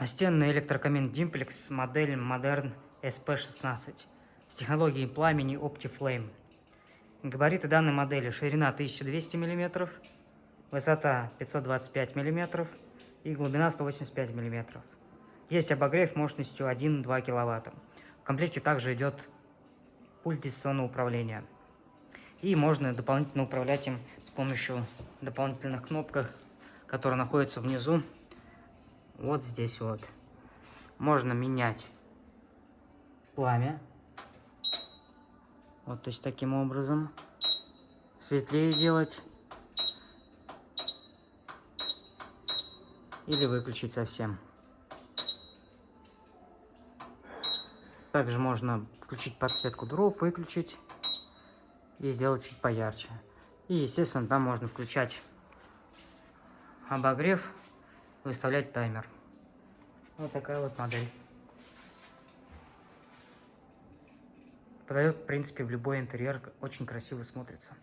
Настенный электрокамин Dimplex, модель Modern SP16 с технологией пламени OptiFlame. Габариты данной модели: ширина 1200 мм, высота 525 мм и глубина 185 мм. Есть обогрев мощностью 1,2 кВт. В комплекте также идет пульт дистанционного управления. И можно дополнительно управлять им с помощью дополнительных кнопок, которые находятся внизу. Вот здесь вот. Можно менять пламя. Вот, то есть таким образом. Светлее делать. Или выключить совсем. Также можно включить подсветку дров, выключить и сделать чуть поярче. И, естественно, там можно включать обогрев, выставлять таймер. Вот такая вот модель. Подойдет, в принципе, в любой интерьер, очень красиво смотрится.